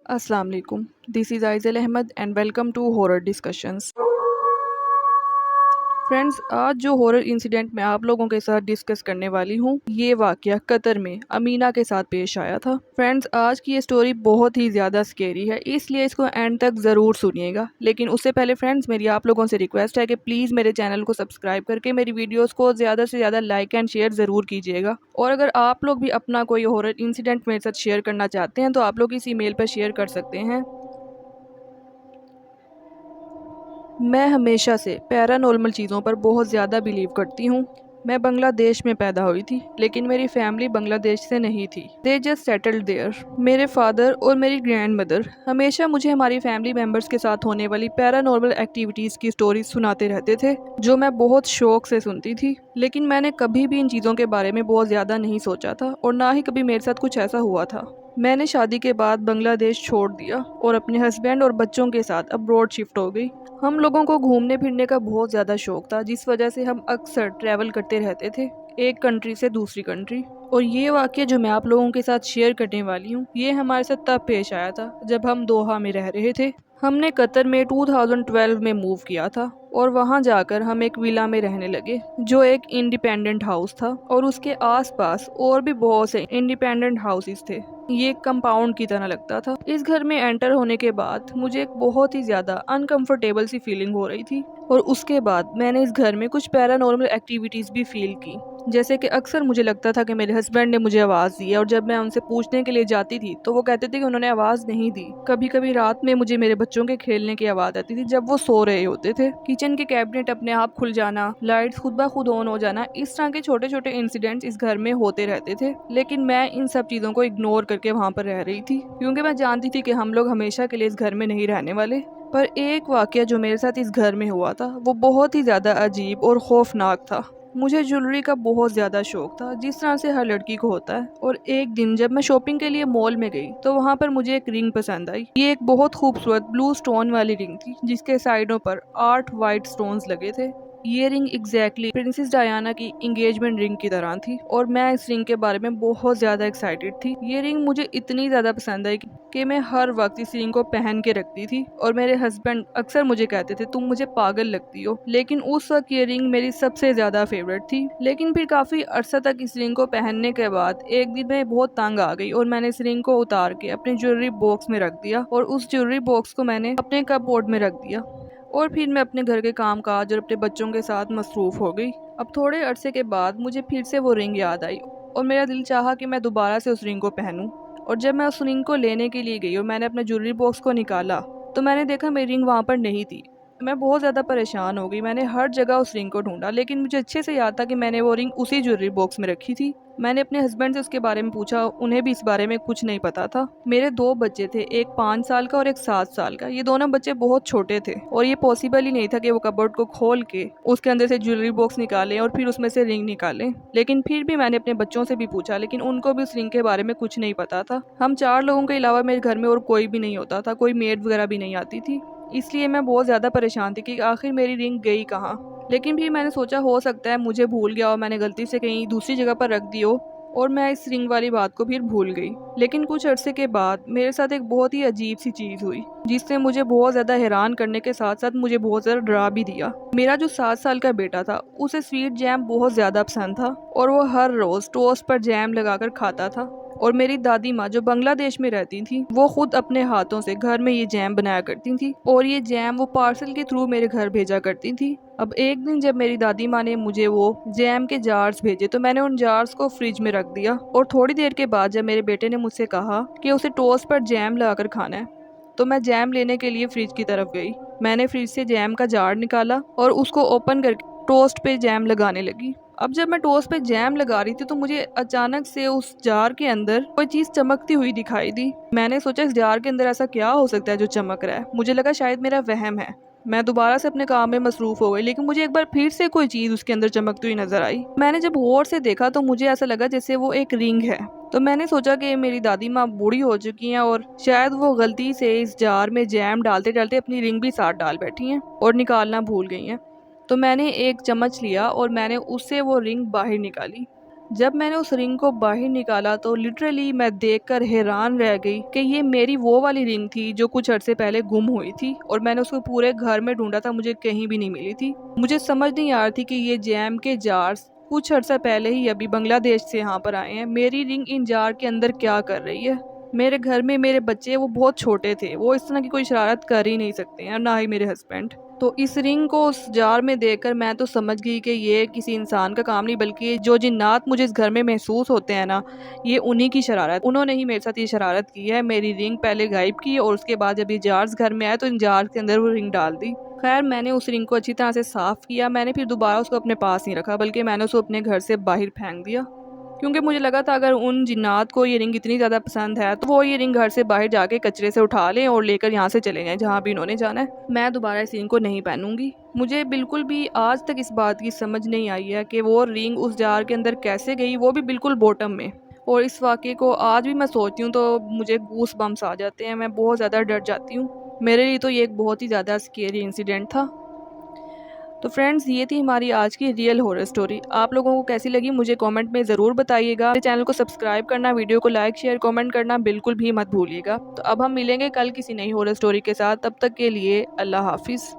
Assalamu alaikum. This is Aizal Ahmed and welcome to Horror Discussions. Friends, आज जो horror incident मैं आप लोगों के साथ डिस्कस करने वाली हूँ, ये वाकया कतर में अमीना के साथ पेश आया था। फ्रेंड्स, आज की ये स्टोरी बहुत ही ज़्यादा स्केरी है, इसलिए इसको एंड तक ज़रूर सुनिएगा। लेकिन उससे पहले फ्रेंड्स, मेरी आप लोगों से रिक्वेस्ट है कि प्लीज़ मेरे चैनल को सब्सक्राइब करके मेरी वीडियोज़ को ज़्यादा से ज़्यादा लाइक एंड शेयर ज़रूर कीजिएगा। और अगर आप लोग भी अपना कोई हॉरर इंसिडेंट मेरे साथ शेयर करना चाहते हैं तो आप लोग इस ईमेल पर शेयर कर सकते हैं। मैं हमेशा से पैरानॉर्मल चीज़ों पर बहुत ज़्यादा बिलीव करती हूँ। मैं बांग्लादेश में पैदा हुई थी, लेकिन मेरी फैमिली बांग्लादेश से नहीं थी। They just settled there. मेरे फादर और मेरी ग्रैंड मदर हमेशा मुझे हमारी फैमिली मेम्बर्स के साथ होने वाली पैरानॉर्मल एक्टिविटीज़ की स्टोरीज सुनाते रहते थे, जो मैं बहुत शौक से सुनती थी। लेकिन मैंने कभी भी इन चीज़ों के बारे में बहुत ज़्यादा नहीं सोचा था और ना ही कभी मेरे साथ कुछ ऐसा हुआ था। मैंने शादी के बाद बांग्लादेश छोड़ दिया और अपने हस्बैंड और बच्चों के साथ अब्रॉड शिफ्ट हो गई। हम लोगों को घूमने फिरने का बहुत ज़्यादा शौक था, जिस वजह से हम अक्सर ट्रैवल करते रहते थे, एक कंट्री से दूसरी कंट्री। और ये वाक़या जो मैं आप लोगों के साथ शेयर करने वाली हूँ, ये हमारे साथ तब पेश आया था जब हम दोहा में रह रहे थे। हमने कतर में 2012 में मूव किया था और वहाँ जाकर हम एक विला में रहने लगे, जो एक इंडिपेंडेंट हाउस था और उसके आसपास और भी बहुत से इंडिपेंडेंट हाउसेस थे। ये एक कंपाउंड की तरह लगता था। इस घर में एंटर होने के बाद मुझे एक बहुत ही ज़्यादा अनकंफर्टेबल सी फीलिंग हो रही थी और उसके बाद मैंने इस घर में कुछ पैरानॉर्मल एक्टिविटीज़ भी फील की। जैसे कि अक्सर मुझे लगता था कि मेरे हस्बैंड ने मुझे आवाज़ दी है और जब मैं उनसे पूछने के लिए जाती थी तो वो कहते थे कि उन्होंने आवाज़ नहीं दी। कभी कभी रात में मुझे मेरे बच्चों के खेलने की आवाज़ आती थी जब वो सो रहे होते थे। किचन के कैबिनेट अपने आप खुल जाना, लाइट्स खुद ब खुद ऑन हो जाना, इस तरह के छोटे छोटे इंसिडेंट्स इस घर में होते रहते थे। लेकिन मैं इन सब चीज़ों को इग्नोर करके वहाँ पर रह रही थी, क्योंकि मैं जानती थी कि हम लोग हमेशा के लिए इस घर में नहीं रहने वाले। पर एक वाकया जो मेरे साथ इस घर में हुआ था वो बहुत ही ज़्यादा अजीब और खौफनाक था। मुझे ज्वेलरी का बहुत ज़्यादा शौक था, जिस तरह से हर लड़की को होता है। और एक दिन जब मैं शॉपिंग के लिए मॉल में गई तो वहाँ पर मुझे एक रिंग पसंद आई। ये एक बहुत खूबसूरत ब्लू स्टोन वाली रिंग थी, जिसके साइडों पर 8 वाइट स्टोन्स लगे थे। ये रिंग एग्जैक्टली प्रिंसेस डायना की इंगेजमेंट रिंग की तरह थी और मैं इस रिंग के बारे में बहुत ज़्यादा एक्साइटेड थी। ये रिंग मुझे इतनी ज़्यादा पसंद आई कि मैं हर वक्त इस रिंग को पहन के रखती थी और मेरे हस्बैंड अक्सर मुझे कहते थे तुम मुझे पागल लगती हो। लेकिन उस वक्त ये रिंग मेरी सबसे ज़्यादा फेवरेट थी। लेकिन फिर काफ़ी अरसा तक इस रिंग को पहनने के बाद एक दिन मैं बहुत तंग आ गई और मैंने इस रिंग को उतार के अपने ज्वेलरी बॉक्स में रख दिया और उस ज्वेलरी बॉक्स को मैंने अपने कपबोर्ड में रख दिया। और फिर मैं अपने घर के काम काज और अपने बच्चों के साथ मसरूफ़ हो गई। अब थोड़े अरसे के बाद मुझे फिर से वो रिंग याद आई और मेरा दिल चाहा कि मैं दोबारा से उस रिंग को पहनूं। और जब मैं उस रिंग को लेने के लिए गई और मैंने अपने ज्वेलरी बॉक्स को निकाला तो मैंने देखा मेरी रिंग वहाँ पर नहीं थी। मैं बहुत ज़्यादा परेशान हो गई। मैंने हर जगह उस रिंग को ढूंढा, लेकिन मुझे अच्छे से याद था कि मैंने वो रिंग उसी ज्वेलरी बॉक्स में रखी थी। मैंने अपने हस्बैंड से उसके बारे में पूछा, उन्हें भी इस बारे में कुछ नहीं पता था। मेरे 2 बच्चे थे, एक 5 साल का और एक 7 साल का। ये दोनों बच्चे बहुत छोटे थे और ये पॉसिबल ही नहीं था कि वो कबर्ड को खोल के उसके अंदर से ज्वेलरी बॉक्स निकालें और फिर उसमें से रिंग निकालें। लेकिन फिर भी मैंने अपने बच्चों से भी पूछा, लेकिन उनको भी उस रिंग के बारे में कुछ नहीं पता था। हम 4 लोगों के अलावा मेरे घर में और कोई भी नहीं होता था, कोई मेड वगैरह भी नहीं आती थी। इसलिए मैं बहुत ज़्यादा परेशान थी कि आखिर मेरी रिंग गई कहाँ। लेकिन फिर मैंने सोचा हो सकता है मुझे भूल गया और मैंने गलती से कहीं दूसरी जगह पर रख दी हो और मैं इस रिंग वाली बात को फिर भूल गई। लेकिन कुछ अरसे के बाद मेरे साथ एक बहुत ही अजीब सी चीज़ हुई, जिसने मुझे बहुत ज़्यादा हैरान करने के साथ साथ मुझे बहुत ज़्यादा डरा भी दिया। मेरा जो 7 साल का बेटा था, उसे स्वीट जैम बहुत ज़्यादा पसंद था और वो हर रोज़ टोस्ट पर जैम लगाकर खाता था। और मेरी दादी माँ जो बांग्लादेश में रहती थी, वो खुद अपने हाथों से घर में ये जैम बनाया करती थी और ये जैम वो पार्सल के थ्रू मेरे घर भेजा करती थी। अब एक दिन जब मेरी दादी माँ ने मुझे वो जैम के जार्स भेजे तो मैंने उन जार्स को फ्रिज में रख दिया। और थोड़ी देर के बाद जब मेरे बेटे ने मुझसे कहा कि उसे टोस्ट पर जैम लगाकर खाना है, तो मैं जैम लेने के लिए फ्रिज की तरफ गई। मैंने फ्रिज से जैम का जार निकाला और उसको ओपन करके टोस्ट पे जैम लगाने लगी। अब जब मैं टोस्ट पे जैम लगा रही थी तो मुझे अचानक से उस जार के अंदर कोई चीज चमकती हुई दिखाई दी। मैंने सोचा इस जार के अंदर ऐसा क्या हो सकता है जो चमक रहा है। मुझे लगा शायद मेरा वहम है। मैं दोबारा से अपने काम में मसरूफ हो गई, लेकिन मुझे एक बार फिर से कोई चीज उसके अंदर चमकती हुई नजर आई। मैंने जब गौर से देखा तो मुझे ऐसा लगा जैसे वो एक रिंग है। तो मैंने सोचा कि मेरी दादी माँ बूढ़ी हो चुकी हैं और शायद वो गलती से इस जार में जैम डालते डालते अपनी रिंग भी साथ डाल बैठी हैं और निकालना भूल गई हैं। तो मैंने एक चम्मच लिया और मैंने उससे वो रिंग बाहर निकाली। जब मैंने उस रिंग को बाहर निकाला तो लिटरली मैं देखकर हैरान रह गई कि ये मेरी वो वाली रिंग थी जो कुछ अर्से पहले गुम हुई थी, और मैंने उसको पूरे घर में ढूंढा था, मुझे कहीं भी नहीं मिली थी। मुझे समझ नहीं आ रही थी कि ये जैम के जार्स कुछ अर्सा पहले ही अभी बांग्लादेश से यहाँ पर आए हैं। मेरी रिंग इन जार के अंदर क्या कर रही है? मेरे घर में मेरे बच्चे वो बहुत छोटे थे, वो इस तरह की कोई शरारत कर ही नहीं सकते हैं, ना ही मेरे हस्बैंड। तो इस रिंग को उस जार में देखकर मैं तो समझ गई कि ये किसी इंसान का काम नहीं, बल्कि जो जिन्नात मुझे इस घर में महसूस होते हैं ना, ये उन्हीं की शरारत। उन्होंने ही मेरे साथ ये शरारत की है, मेरी रिंग पहले गायब की और उसके बाद जब ये जार्स घर में आए तो इन जार के अंदर वो रिंग डाल दी। खैर, मैंने उस रिंग को अच्छी तरह से साफ़ किया। मैंने फिर दोबारा उसको अपने पास नहीं रखा, बल्कि मैंने उसको अपने घर से बाहर फेंक दिया, क्योंकि मुझे लगा था अगर उन जिन्नात को ये रिंग इतनी ज़्यादा पसंद है तो वो ये रिंग घर से बाहर जाके कचरे से उठा लें और लेकर यहाँ से चले जाएं जहाँ भी इन्होंने जाना है। मैं दोबारा इस रिंग को नहीं पहनूंगी। मुझे बिल्कुल भी आज तक इस बात की समझ नहीं आई है कि वो रिंग उस जार के अंदर कैसे गई, वो भी बिल्कुल बॉटम में। और इस वाक़े को आज भी मैं सोचती हूँ तो मुझे गूस बम्स आ जाते हैं, मैं बहुत ज़्यादा डर जाती हूँ। मेरे लिए तो ये एक बहुत ही ज़्यादा स्केरी इंसिडेंट था। तो फ्रेंड्स, ये थी हमारी आज की रियल हॉरर स्टोरी। आप लोगों को कैसी लगी मुझे कमेंट में ज़रूर बताइएगा। मेरे चैनल को सब्सक्राइब करना, वीडियो को लाइक शेयर कमेंट करना बिल्कुल भी मत भूलिएगा। तो अब हम मिलेंगे कल किसी नई हॉरर स्टोरी के साथ। तब तक के लिए अल्लाह हाफिज़।